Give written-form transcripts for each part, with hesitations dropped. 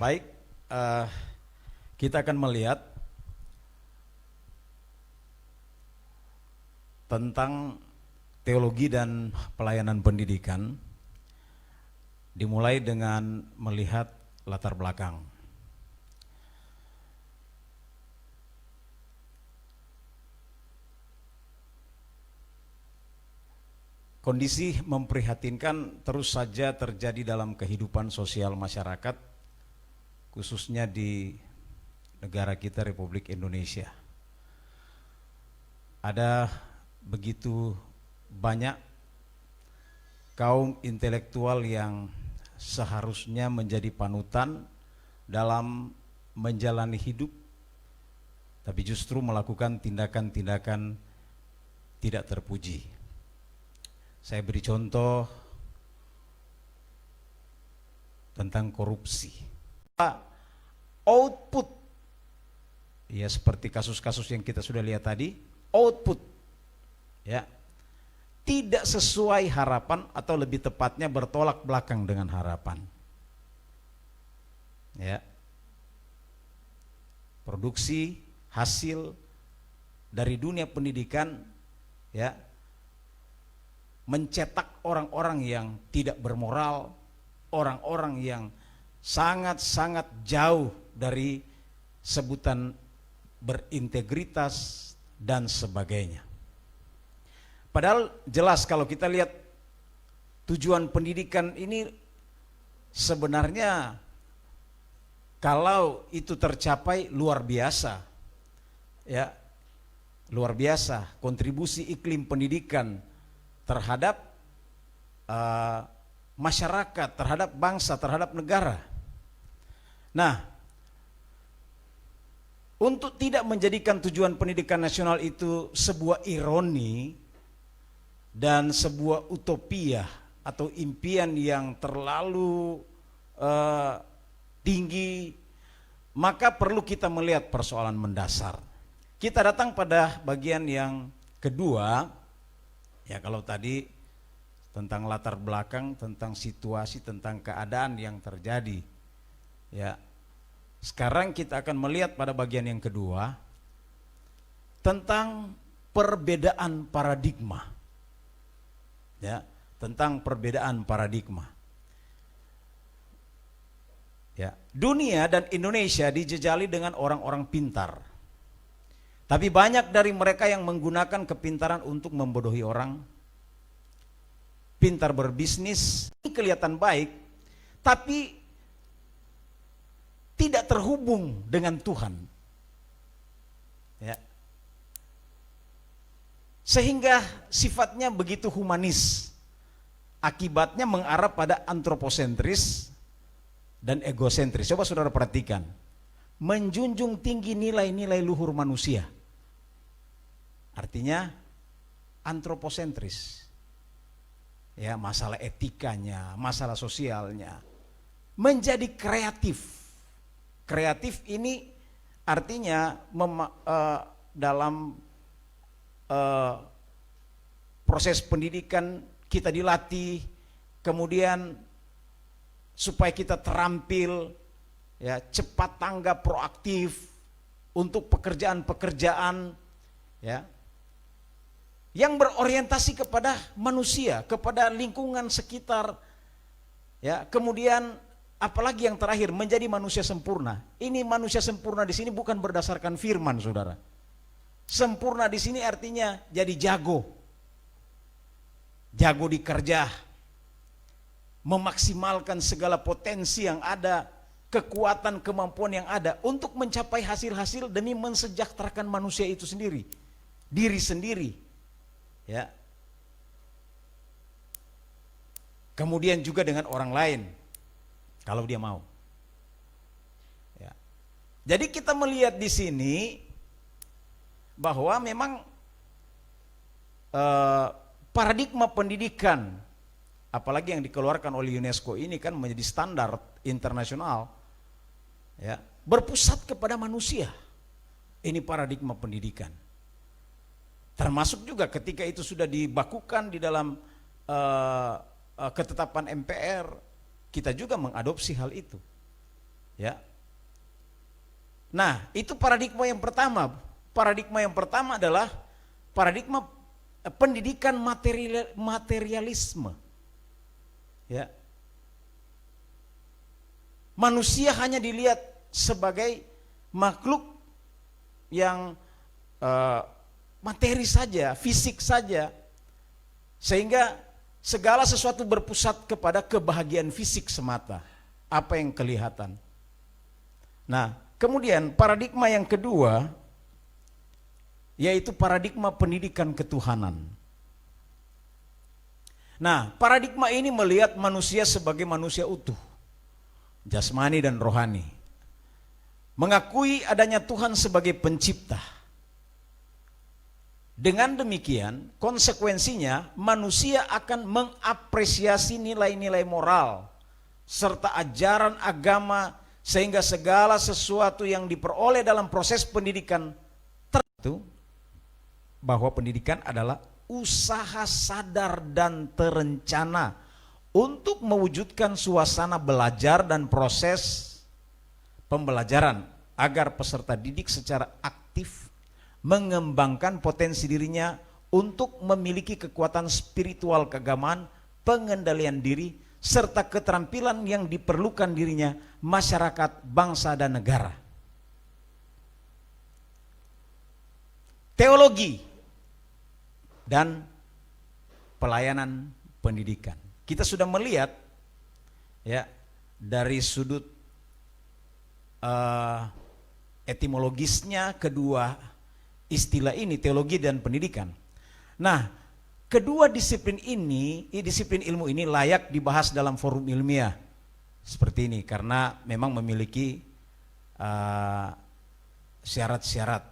Baik, eh, kita akan melihat tentang teologi dan pelayanan pendidikan, dimulai dengan melihat latar belakang. Kondisi memprihatinkan terus saja terjadi dalam kehidupan sosial masyarakat, khususnya di negara kita, Republik Indonesia. Ada begitu banyak kaum intelektual yang seharusnya menjadi panutan dalam menjalani hidup, tapi justru melakukan tindakan-tindakan tidak terpuji. Saya beri contoh tentang korupsi. Output, ya seperti kasus-kasus yang kita sudah lihat tadi, output, ya tidak sesuai harapan atau lebih tepatnya bertolak belakang dengan harapan. Ya, produksi hasil dari dunia pendidikan, ya, mencetak orang-orang yang tidak bermoral, orang-orang yang sangat-sangat jauh dari sebutan berintegritas dan sebagainya. Padahal jelas kalau kita lihat tujuan pendidikan ini sebenarnya kalau itu tercapai luar biasa, ya, luar biasa kontribusi iklim pendidikan terhadap masyarakat, terhadap bangsa, terhadap negara. Nah, untuk tidak menjadikan tujuan pendidikan nasional itu sebuah ironi dan sebuah utopia atau impian yang terlalu tinggi, maka perlu kita melihat persoalan mendasar. Kita datang pada bagian yang kedua. Ya, kalau tadi tentang latar belakang, tentang situasi, tentang keadaan yang terjadi. Ya. Sekarang kita akan melihat pada bagian yang kedua tentang perbedaan paradigma. Ya, tentang perbedaan paradigma. Ya, dunia dan Indonesia dijejali dengan orang-orang pintar. Tapi banyak dari mereka yang menggunakan kepintaran untuk membodohi orang, pintar berbisnis, ini kelihatan baik, tapi tidak terhubung dengan Tuhan. Ya. Sehingga sifatnya begitu humanis, akibatnya mengarah pada antroposentris dan egosentris. Coba saudara perhatikan, menjunjung tinggi nilai-nilai luhur manusia. Artinya antroposentris, ya, masalah etikanya, masalah sosialnya, menjadi kreatif. Kreatif ini artinya dalam proses pendidikan kita dilatih, kemudian supaya kita terampil, ya, cepat tanggap, proaktif untuk pekerjaan-pekerjaan, ya, yang berorientasi kepada manusia, kepada lingkungan sekitar, ya. Kemudian apalagi yang terakhir, menjadi manusia sempurna. Ini manusia sempurna di sini bukan berdasarkan firman, saudara. Sempurna di sini artinya jadi jago, jago di kerja, memaksimalkan segala potensi yang ada, kekuatan, kemampuan yang ada untuk mencapai hasil-hasil demi mensejahterakan manusia itu sendiri, diri sendiri. Ya. Kemudian juga dengan orang lain kalau dia mau. Ya. Jadi kita melihat di sini bahwa memang paradigma pendidikan, apalagi yang dikeluarkan oleh UNESCO ini kan menjadi standar internasional, ya, berpusat kepada manusia. Ini paradigma pendidikan. Termasuk juga ketika itu sudah dibakukan di dalam ketetapan MPR, kita juga mengadopsi hal itu. Ya. Nah, itu paradigma yang pertama. Paradigma yang pertama adalah paradigma pendidikan materialisme. Ya. Manusia hanya dilihat sebagai makhluk yang materi saja, fisik saja, sehingga segala sesuatu berpusat kepada kebahagiaan fisik semata, apa yang kelihatan. Nah, kemudian paradigma yang kedua yaitu paradigma pendidikan ketuhanan. Nah, paradigma ini melihat manusia sebagai manusia utuh, jasmani dan rohani. Mengakui adanya Tuhan sebagai pencipta. Dengan demikian, konsekuensinya manusia akan mengapresiasi nilai-nilai moral serta ajaran agama, sehingga segala sesuatu yang diperoleh dalam proses pendidikan tertentu, bahwa pendidikan adalah usaha sadar dan terencana untuk mewujudkan suasana belajar dan proses pembelajaran agar peserta didik secara aktif mengembangkan potensi dirinya untuk memiliki kekuatan spiritual keagamaan, pengendalian diri, serta keterampilan yang diperlukan dirinya, masyarakat, bangsa, dan negara. Teologi dan pelayanan pendidikan. Kita sudah melihat ya dari sudut etimologisnya kedua istilah ini, teologi dan pendidikan. Nah, kedua disiplin ini, disiplin ilmu ini layak dibahas dalam forum ilmiah seperti ini karena memang memiliki syarat-syarat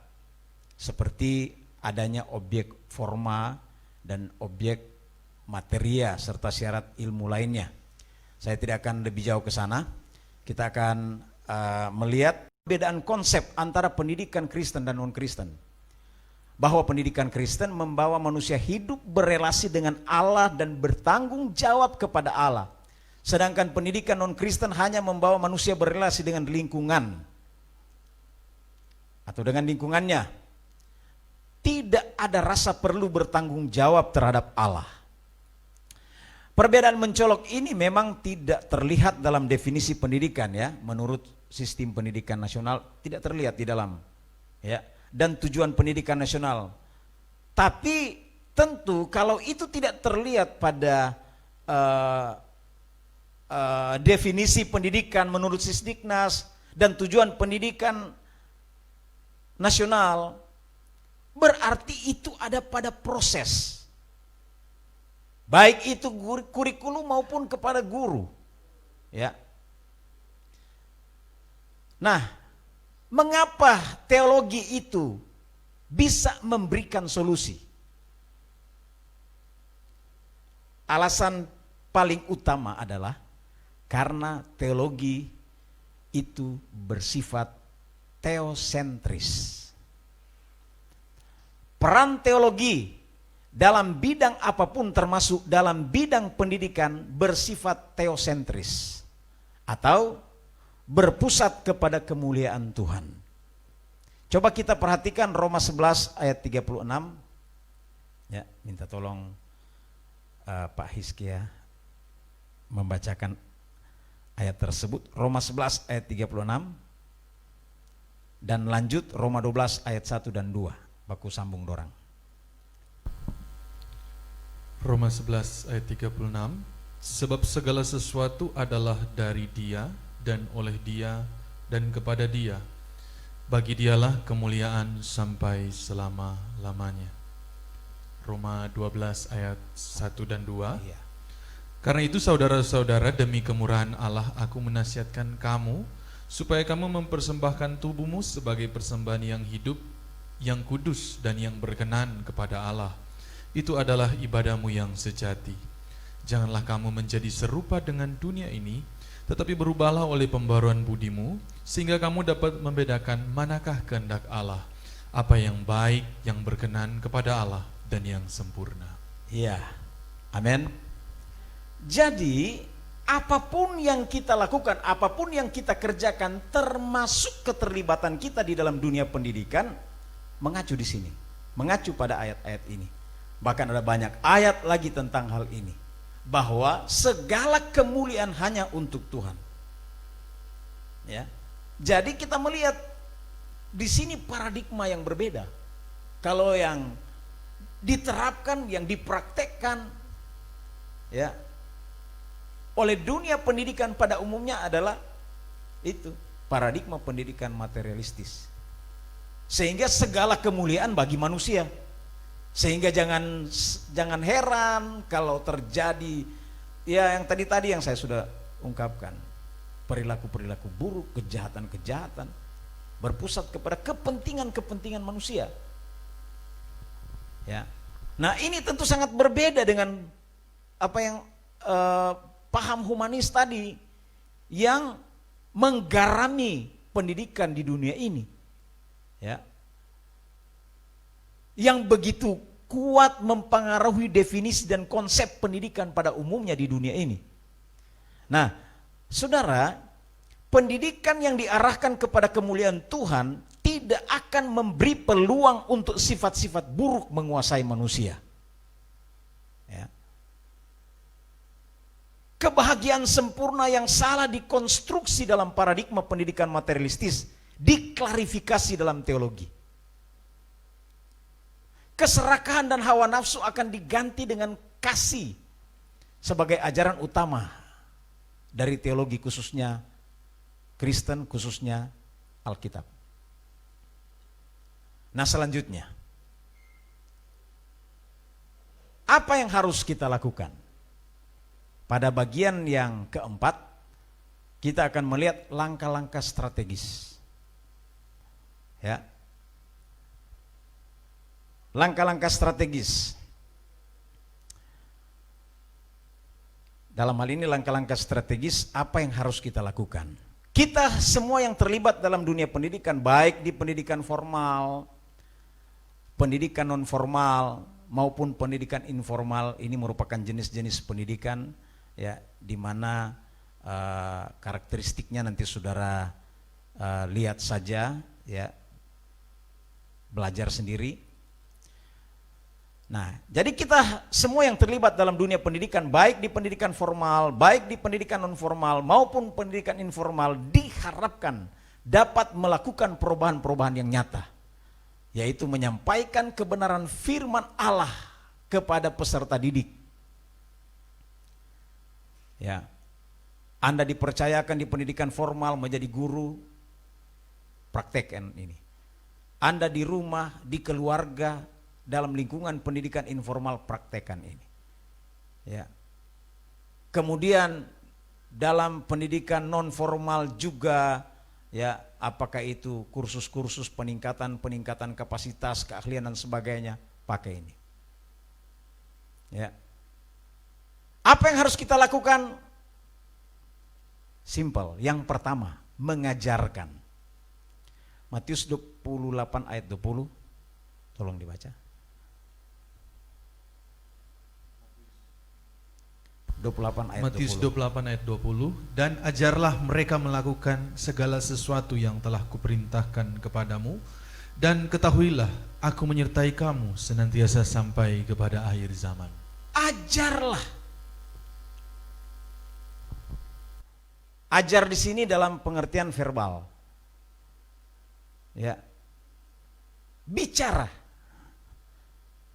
seperti adanya objek forma dan objek materia serta syarat ilmu lainnya. Saya tidak akan lebih jauh ke sana. Kita akan melihat perbedaan konsep antara pendidikan Kristen dan non-Kristen. Bahwa pendidikan Kristen membawa manusia hidup berelasi dengan Allah dan bertanggung jawab kepada Allah. Sedangkan pendidikan non-Kristen hanya membawa manusia berelasi dengan lingkungan atau dengan lingkungannya. Tidak ada rasa perlu bertanggung jawab terhadap Allah. Perbedaan mencolok ini memang tidak terlihat dalam definisi pendidikan ya, menurut sistem pendidikan nasional tidak terlihat di dalam ya, dan tujuan pendidikan nasional. Tapi tentu kalau itu tidak terlihat pada definisi pendidikan menurut Sisdiknas dan tujuan pendidikan nasional, berarti itu ada pada proses. Baik itu kurikulum maupun kepada guru. Ya. Nah, mengapa teologi itu bisa memberikan solusi? Alasan paling utama adalah karena teologi itu bersifat teosentris. Peran teologi dalam bidang apapun termasuk dalam bidang pendidikan bersifat teosentris atau berpusat kepada kemuliaan Tuhan. Coba kita perhatikan Roma 11 ayat 36. Ya, minta tolong Pak Hizkia membacakan ayat tersebut. Roma 11 ayat 36 dan lanjut Roma 12 ayat 1 dan 2. Baku sambung dorang. Roma 11 ayat 36. Sebab segala sesuatu adalah dari Dia dan oleh Dia dan kepada Dia. Bagi Dialah kemuliaan sampai selama-lamanya. Roma 12 ayat 1 dan 2. Iya. Karena itu saudara-saudara, demi kemurahan Allah aku menasihatkan kamu supaya kamu mempersembahkan tubuhmu sebagai persembahan yang hidup, yang kudus dan yang berkenan kepada Allah. Itu adalah ibadahmu yang sejati. Janganlah kamu menjadi serupa dengan dunia ini, tetapi berubahlah oleh pembaruan budimu, sehingga kamu dapat membedakan manakah kehendak Allah, apa yang baik, yang berkenan kepada Allah, dan yang sempurna. Iya, amin. Jadi apapun yang kita lakukan, apapun yang kita kerjakan, termasuk keterlibatan kita di dalam dunia pendidikan, mengacu di sini, mengacu pada ayat-ayat ini. Bahkan ada banyak ayat lagi tentang hal ini, bahwa segala kemuliaan hanya untuk Tuhan. Ya, jadi kita melihat di sini paradigma yang berbeda. Kalau yang diterapkan, yang dipraktekkan, ya, oleh dunia pendidikan pada umumnya adalah itu paradigma pendidikan materialistis, sehingga segala kemuliaan bagi manusia. Sehingga jangan heran kalau terjadi ya yang tadi yang saya sudah ungkapkan, perilaku-perilaku buruk, kejahatan-kejahatan berpusat kepada kepentingan-kepentingan manusia. Ya. Nah, ini tentu sangat berbeda dengan apa yang paham humanis tadi yang menggarami pendidikan di dunia ini. Ya. Yang begitu kuat mempengaruhi definisi dan konsep pendidikan pada umumnya di dunia ini. Nah, saudara, pendidikan yang diarahkan kepada kemuliaan Tuhan tidak akan memberi peluang untuk sifat-sifat buruk menguasai manusia. Ya. Kebahagiaan sempurna yang salah dikonstruksi dalam paradigma pendidikan materialistis diklarifikasi dalam teologi. Keserakahan dan hawa nafsu akan diganti dengan kasih sebagai ajaran utama dari teologi, khususnya Kristen, khususnya Alkitab. Nah, selanjutnya, apa yang harus kita lakukan? Pada bagian yang keempat, kita akan melihat langkah-langkah strategis. Ya. Langkah-langkah strategis. Dalam hal ini langkah-langkah strategis apa yang harus kita lakukan? Kita semua yang terlibat dalam dunia pendidikan, baik di pendidikan formal, pendidikan non formal maupun pendidikan informal, ini merupakan jenis-jenis pendidikan ya, di mana karakteristiknya nanti saudara lihat saja ya, belajar sendiri. Nah, jadi kita semua yang terlibat dalam dunia pendidikan, baik di pendidikan formal, baik di pendidikan non formal maupun pendidikan informal, diharapkan dapat melakukan perubahan-perubahan yang nyata, yaitu menyampaikan kebenaran firman Allah kepada peserta didik. Ya, Anda dipercayakan di pendidikan formal menjadi guru, praktekkan ini. Anda di rumah, di keluarga, dalam lingkungan pendidikan informal, praktekkan ini. Ya. Kemudian dalam pendidikan non formal juga, ya, apakah itu kursus-kursus peningkatan kapasitas, keahlian dan sebagainya, pakai ini. Ya. Apa yang harus kita lakukan? Simple. Yang pertama, mengajarkan. Matius 28 ayat 20. Tolong dibaca. 28 ayat Matius 20. 28 ayat 20. Dan ajarlah mereka melakukan segala sesuatu yang telah kuperintahkan kepadamu, dan ketahuilah aku menyertai kamu senantiasa sampai kepada akhir zaman. Ajarlah. Ajar di sini dalam pengertian verbal. Ya. Bicara.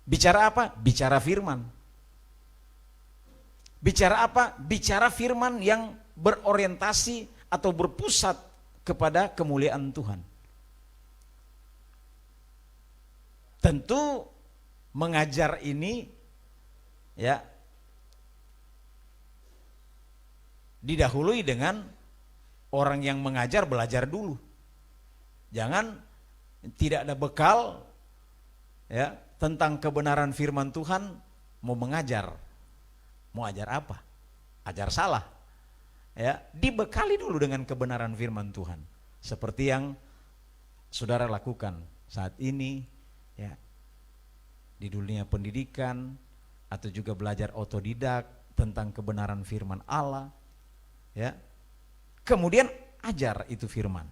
Bicara apa? Bicara firman. Bicara apa? Bicara firman yang berorientasi atau berpusat kepada kemuliaan Tuhan. Tentu mengajar ini ya didahului dengan orang yang mengajar belajar dulu. Jangan tidak ada bekal ya tentang kebenaran firman Tuhan mau mengajar. Mau ajar apa? Ajar salah. Ya, dibekali dulu dengan kebenaran firman Tuhan. Seperti yang saudara lakukan saat ini ya. Di dunia pendidikan atau juga belajar otodidak tentang kebenaran firman Allah, Ya. Kemudian ajar itu firman.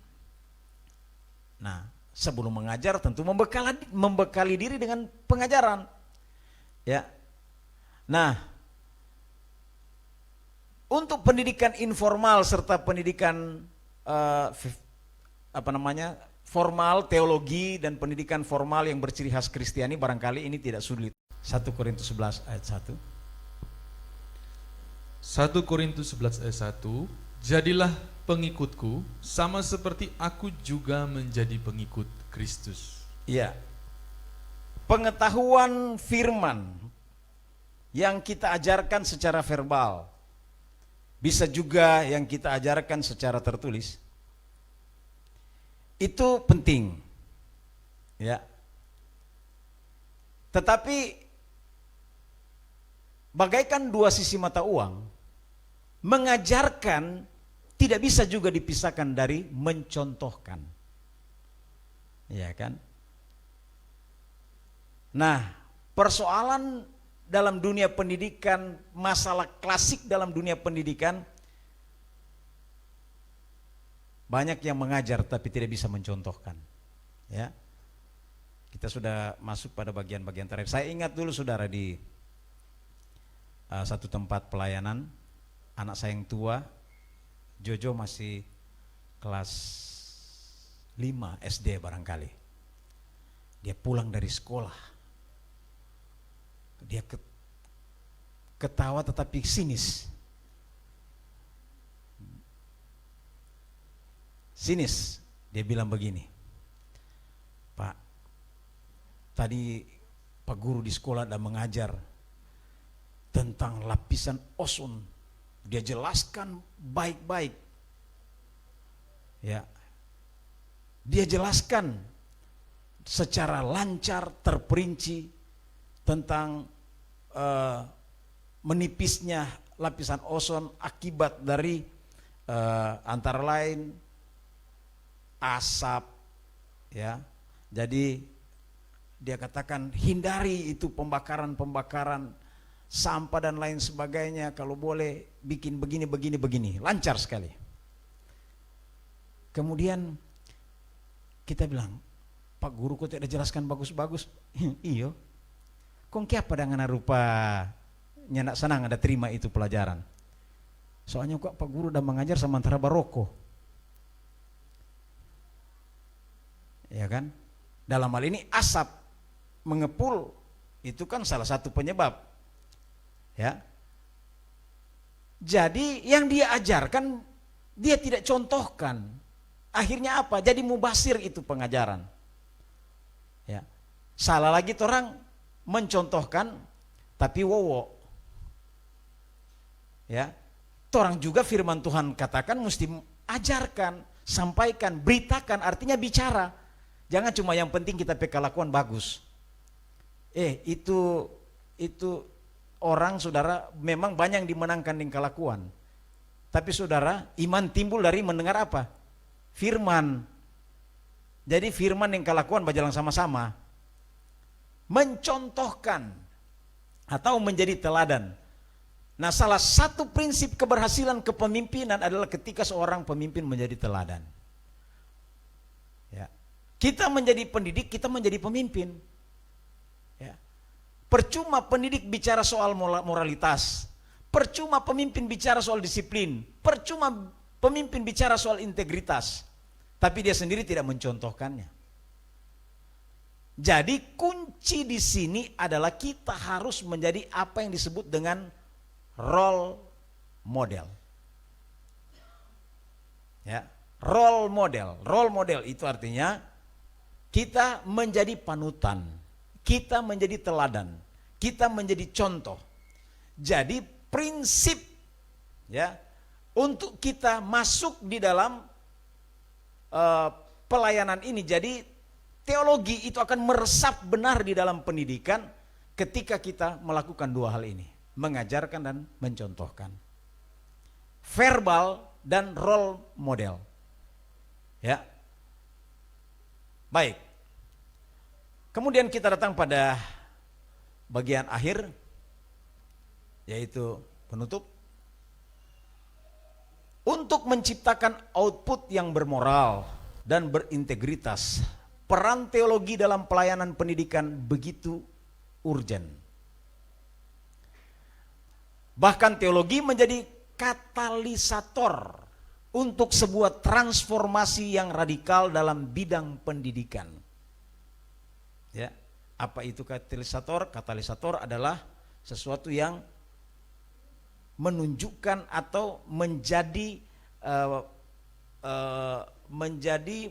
Nah, sebelum mengajar tentu membekali diri dengan pengajaran. Ya. Nah, untuk pendidikan informal serta pendidikan formal, teologi dan pendidikan formal yang berciri khas Kristiani barangkali ini tidak sulit. 1 Korintus 11 ayat 1. 1 Korintus 11 ayat 1, jadilah pengikutku sama seperti aku juga menjadi pengikut Kristus. Iya. Pengetahuan firman yang kita ajarkan secara verbal, bisa juga yang kita ajarkan secara tertulis, itu penting. Ya. Tetapi bagaikan dua sisi mata uang, mengajarkan tidak bisa juga dipisahkan dari mencontohkan. Ya kan? Nah, persoalan dalam dunia pendidikan, masalah klasik dalam dunia pendidikan, banyak yang mengajar tapi tidak bisa mencontohkan. Ya. Kita sudah masuk pada bagian-bagian terakhir. Saya ingat dulu saudara di satu tempat pelayanan, anak saya yang tua, Jojo masih kelas 5 SD barangkali. Dia pulang dari sekolah. Dia ketawa tetapi sinis. Sinis, dia bilang begini, Pak, tadi Pak Guru di sekolah ada mengajar tentang lapisan ozon. Dia jelaskan baik-baik. Ya. Dia jelaskan secara lancar, terperinci tentang menipisnya lapisan ozon akibat dari antara lain asap, ya. Jadi dia katakan hindari itu pembakaran sampah dan lain sebagainya, kalau boleh bikin begini, lancar sekali. Kemudian kita bilang, Pak Guru kok tidak jelaskan bagus-bagus? Iyo, kong kiapa dengan rupa nyenak senang ada terima itu pelajaran. Soalnya kok Pak Guru udah mengajar sementara baroko. Ya kan? Dalam hal ini asap mengepul itu kan salah satu penyebab. Ya. Jadi yang dia ajarkan dia tidak contohkan. Akhirnya apa? Jadi mubasir itu pengajaran. Ya. Salah lagi orang mencontohkan tapi wowo. Ya. Orang juga firman Tuhan katakan mesti ajarkan, sampaikan, beritakan, artinya bicara. Jangan cuma yang penting kita kelakuan bagus. Itu orang saudara memang banyak yang dimenangkan dengan kelakuan. Tapi saudara, iman timbul dari mendengar apa? Firman. Jadi firman yang kelakuan berjalan sama-sama. Mencontohkan atau menjadi teladan. Nah, salah satu prinsip keberhasilan kepemimpinan adalah ketika seorang pemimpin menjadi teladan. Ya. Kita menjadi pendidik, kita menjadi pemimpin. Ya. Percuma pendidik bicara soal moralitas, percuma pemimpin bicara soal disiplin, percuma pemimpin bicara soal integritas, tapi dia sendiri tidak mencontohkannya. Jadi kunci di sini adalah kita harus menjadi apa yang disebut dengan role model. Ya, role model. Role model itu artinya kita menjadi panutan, kita menjadi teladan, kita menjadi contoh. Jadi prinsip ya untuk kita masuk di dalam pelayanan ini, jadi teologi itu akan meresap benar di dalam pendidikan ketika kita melakukan dua hal ini, mengajarkan dan mencontohkan. Verbal dan role model. Ya. Baik. Kemudian kita datang pada bagian akhir, yaitu penutup. Untuk menciptakan output yang bermoral dan berintegritas, peran teologi dalam pelayanan pendidikan begitu urgen. Bahkan teologi menjadi katalisator untuk sebuah transformasi yang radikal dalam bidang pendidikan. Ya, apa itu katalisator? Katalisator adalah sesuatu yang menunjukkan atau menjadi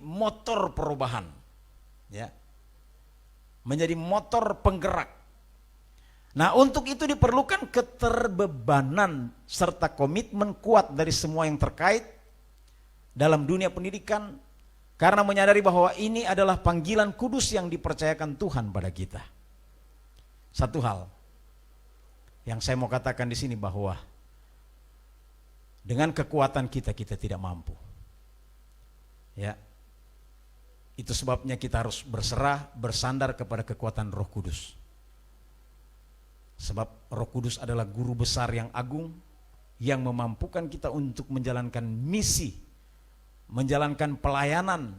motor perubahan, ya, menjadi motor penggerak. Nah, untuk itu diperlukan keterbebanan serta komitmen kuat dari semua yang terkait dalam dunia pendidikan, karena menyadari bahwa ini adalah panggilan kudus yang dipercayakan Tuhan pada kita. Satu hal yang saya mau katakan di sini, bahwa dengan kekuatan kita tidak mampu. Ya. Itu sebabnya kita harus berserah, bersandar kepada kekuatan Roh Kudus. Sebab Roh Kudus adalah guru besar yang agung yang memampukan kita untuk menjalankan misi, menjalankan pelayanan,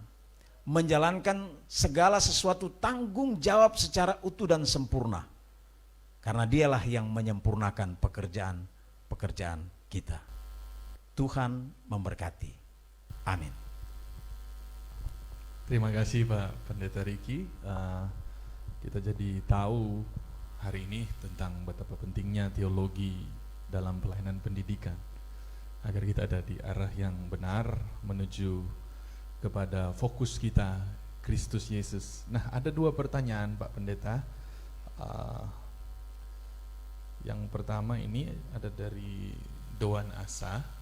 menjalankan segala sesuatu tanggung jawab secara utuh dan sempurna. Karena dialah yang menyempurnakan pekerjaan kita. Tuhan memberkati. Amin. Terima kasih Pak Pendeta Riki. Kita jadi tahu hari ini tentang betapa pentingnya teologi dalam pelayanan pendidikan, agar kita ada di arah yang benar menuju kepada fokus kita, Kristus Yesus. Nah, ada dua pertanyaan Pak Pendeta. Yang pertama ini ada dari Doan Asa.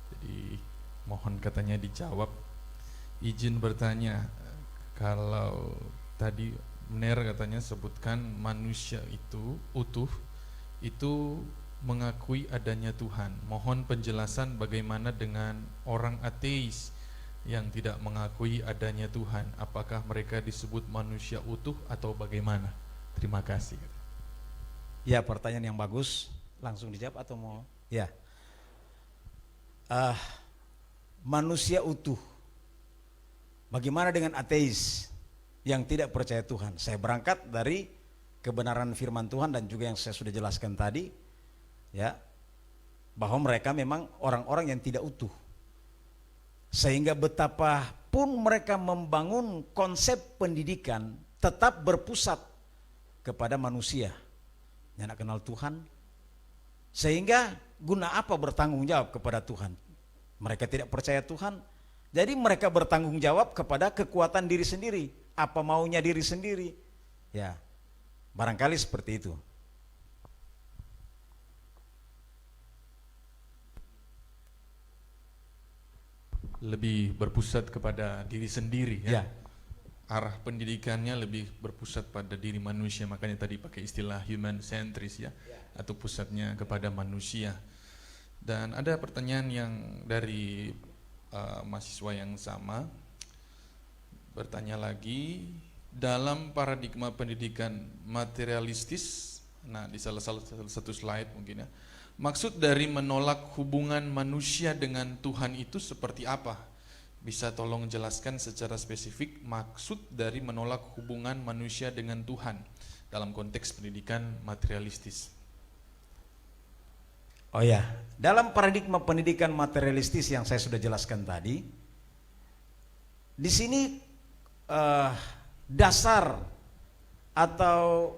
Jadi mohon katanya dijawab. Izin bertanya, kalau tadi Mener katanya sebutkan manusia itu utuh, itu mengakui adanya Tuhan. Mohon penjelasan bagaimana dengan orang ateis yang tidak mengakui adanya Tuhan. Apakah mereka disebut manusia utuh atau bagaimana? Terima kasih. Ya, pertanyaan yang bagus. Langsung dijawab atau mau? Ya. Manusia utuh. Bagaimana dengan ateis yang tidak percaya Tuhan? Saya berangkat dari kebenaran firman Tuhan dan juga yang saya sudah jelaskan tadi, ya, bahwa mereka memang orang-orang yang tidak utuh. Sehingga betapapun mereka membangun konsep pendidikan, tetap berpusat kepada manusia yang tak kenal Tuhan. Sehingga guna apa bertanggung jawab kepada Tuhan? Mereka tidak percaya Tuhan, jadi mereka bertanggung jawab kepada kekuatan diri sendiri, apa maunya diri sendiri. Ya, barangkali seperti itu. Lebih berpusat kepada diri sendiri, ya. Ya. Arah pendidikannya lebih berpusat pada diri manusia, makanya tadi pakai istilah human centris, ya, atau pusatnya kepada manusia. Dan ada pertanyaan yang dari mahasiswa yang sama, bertanya lagi, dalam paradigma pendidikan materialistis, nah di salah satu slide mungkin ya, maksud dari menolak hubungan manusia dengan Tuhan itu seperti apa? Bisa tolong jelaskan secara spesifik maksud dari menolak hubungan manusia dengan Tuhan dalam konteks pendidikan materialistis. Oh ya, dalam paradigma pendidikan materialistis yang saya sudah jelaskan tadi, di sini dasar atau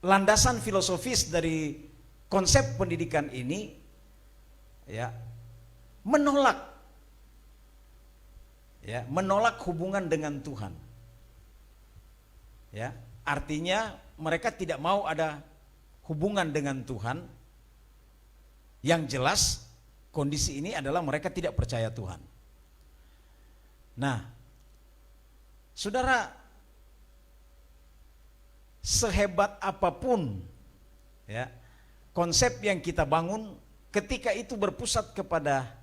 landasan filosofis dari konsep pendidikan ini, ya, menolak hubungan dengan Tuhan. Ya, artinya mereka tidak mau ada hubungan dengan Tuhan. Yang jelas kondisi ini adalah mereka tidak percaya Tuhan. Nah, saudara, sehebat apapun ya konsep yang kita bangun, ketika itu berpusat kepada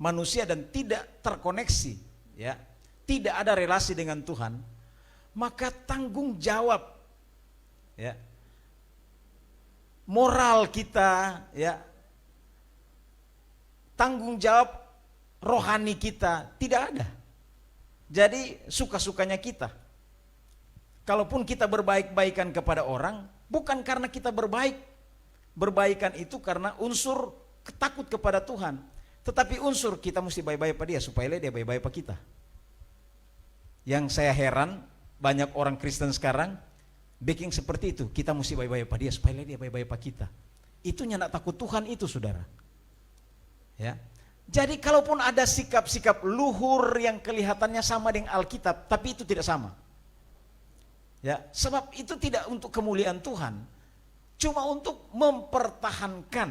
manusia dan tidak terkoneksi, ya, tidak ada relasi dengan Tuhan, maka tanggung jawab, ya, moral kita, ya, tanggung jawab rohani kita tidak ada. Jadi suka-sukanya kita. Kalaupun kita berbaik-baikan kepada orang, bukan karena kita berbaik. Berbaikan itu karena unsur takut kepada Tuhan. Tetapi unsur kita mesti baik-baik pada dia supaya dia baik-baik pada kita. Yang saya heran, banyak orang Kristen sekarang bikin seperti itu. Kita mesti baik-baik pada dia supaya dia baik-baik pada kita. Itu nyandak takut Tuhan itu, saudara. Ya. Jadi kalaupun ada sikap-sikap luhur yang kelihatannya sama dengan Alkitab, tapi itu tidak sama. Ya, sebab itu tidak untuk kemuliaan Tuhan, cuma untuk mempertahankan,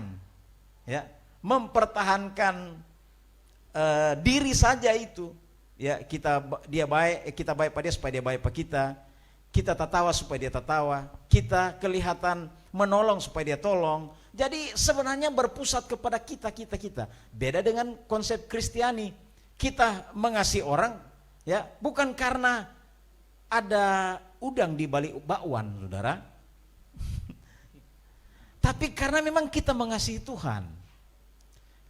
ya, mempertahankan diri saja itu. Ya, kita baik pada dia supaya dia baik pada kita. Kita tertawa supaya dia tertawa. Kita kelihatan menolong supaya dia tolong. Jadi sebenarnya berpusat kepada kita. Beda dengan konsep Kristiani. Kita mengasihi orang, ya, bukan karena ada udang di balik bakwan, saudara. Tapi karena memang kita mengasihi Tuhan.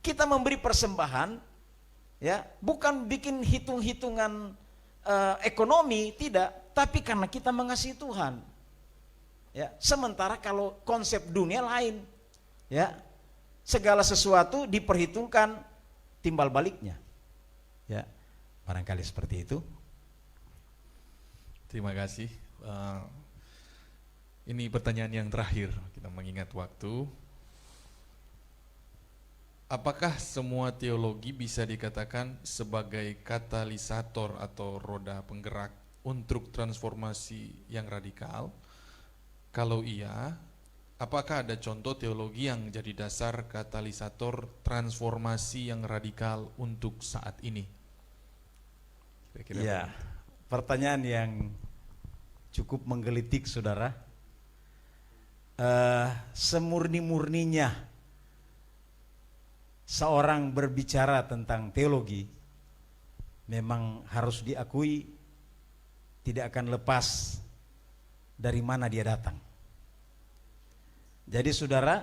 Kita memberi persembahan, ya, bukan bikin hitung-hitungan ekonomi, tidak, tapi karena kita mengasihi Tuhan. Ya, sementara kalau konsep dunia lain, ya, segala sesuatu diperhitungkan timbal baliknya. Ya, barangkali seperti itu. Terima kasih. Ini pertanyaan yang terakhir, kita mengingat waktu. Apakah semua teologi bisa dikatakan sebagai katalisator atau roda penggerak untuk transformasi yang radikal? Kalau iya, apakah ada contoh teologi yang jadi dasar katalisator transformasi yang radikal untuk saat ini? Kira-kira ya, pertanyaan yang cukup menggelitik, saudara. Semurni-murninya seorang berbicara tentang teologi, memang harus diakui tidak akan lepas dari mana dia datang. Jadi saudara,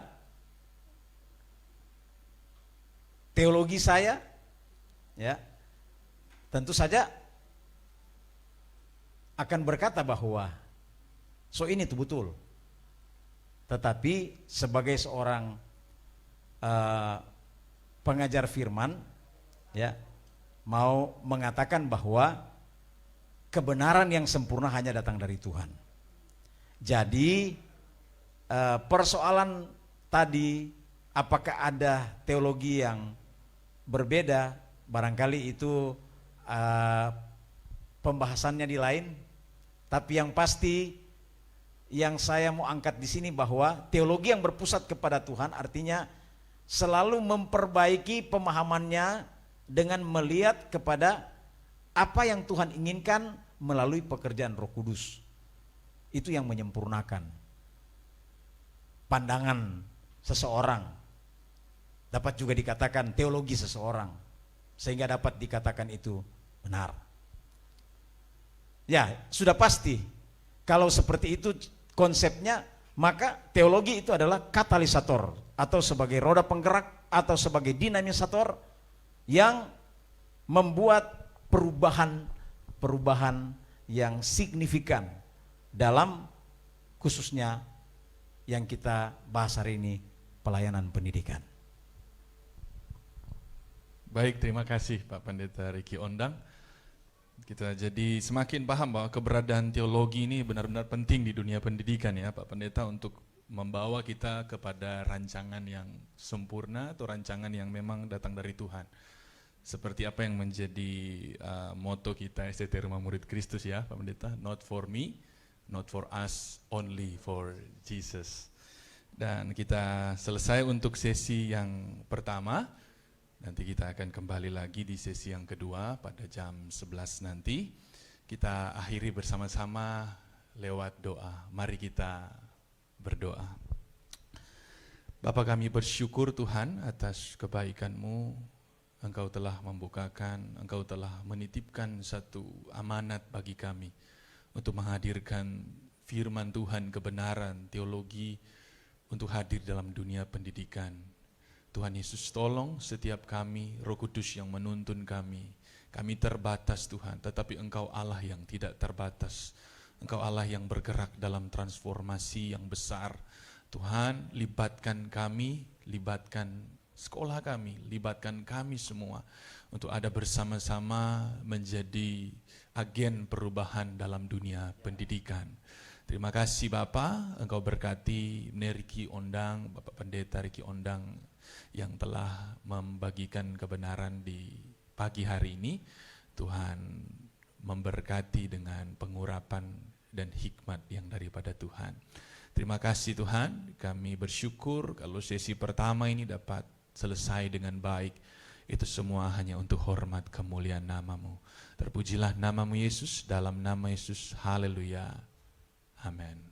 teologi saya, ya, tentu saja akan berkata bahwa ini itu betul. Tetapi sebagai seorang pengajar firman, ya, mau mengatakan bahwa kebenaran yang sempurna hanya datang dari Tuhan. Jadi persoalan tadi, apakah ada teologi yang berbeda, barangkali itu pembahasannya di lain. Tapi yang pasti yang saya mau angkat di sini bahwa teologi yang berpusat kepada Tuhan artinya selalu memperbaiki pemahamannya dengan melihat kepada apa yang Tuhan inginkan melalui pekerjaan Roh Kudus. Itu yang menyempurnakan pandangan seseorang. Dapat juga dikatakan teologi seseorang, sehingga dapat dikatakan itu benar. Ya, sudah pasti kalau seperti itu konsepnya, maka teologi itu adalah katalisator atau sebagai roda penggerak atau sebagai dinamisator yang membuat perubahan yang signifikan dalam khususnya yang kita bahas hari ini, pelayanan pendidikan. Baik, terima kasih Pak Pendeta Riki Ondang. Kita jadi semakin paham bahwa keberadaan teologi ini benar-benar penting di dunia pendidikan, ya Pak Pendeta, untuk membawa kita kepada rancangan yang sempurna atau rancangan yang memang datang dari Tuhan. Seperti apa yang menjadi moto kita STT Rumah Murid Kristus, ya Pak Pendeta, not for me, not for us, only for Jesus. Dan kita selesai untuk sesi yang pertama. Nanti kita akan kembali lagi di sesi yang kedua pada jam 11 nanti. Kita akhiri bersama-sama lewat doa. Mari kita berdoa. Bapa, kami bersyukur Tuhan atas kebaikan-Mu. Engkau telah membukakan, Engkau telah menitipkan satu amanat bagi kami untuk menghadirkan firman Tuhan, kebenaran, teologi untuk hadir dalam dunia pendidikan. Tuhan Yesus, tolong setiap kami, Roh Kudus yang menuntun kami. Kami terbatas Tuhan, tetapi Engkau Allah yang tidak terbatas. Engkau Allah yang bergerak dalam transformasi yang besar. Tuhan, libatkan kami, libatkan sekolah kami, libatkan kami semua untuk ada bersama-sama menjadi agen perubahan dalam dunia pendidikan. Terima kasih Bapak, Engkau berkati Ricky Ondang, Bapak Pendeta Ricky Ondang yang telah membagikan kebenaran di pagi hari ini. Tuhan memberkati dengan pengurapan dan hikmat yang daripada Tuhan. Terima kasih Tuhan, kami bersyukur kalau sesi pertama ini dapat selesai dengan baik. Itu semua hanya untuk hormat kemuliaan nama-Mu. Terpujilah nama-Mu Yesus, dalam nama Yesus, haleluya, amin.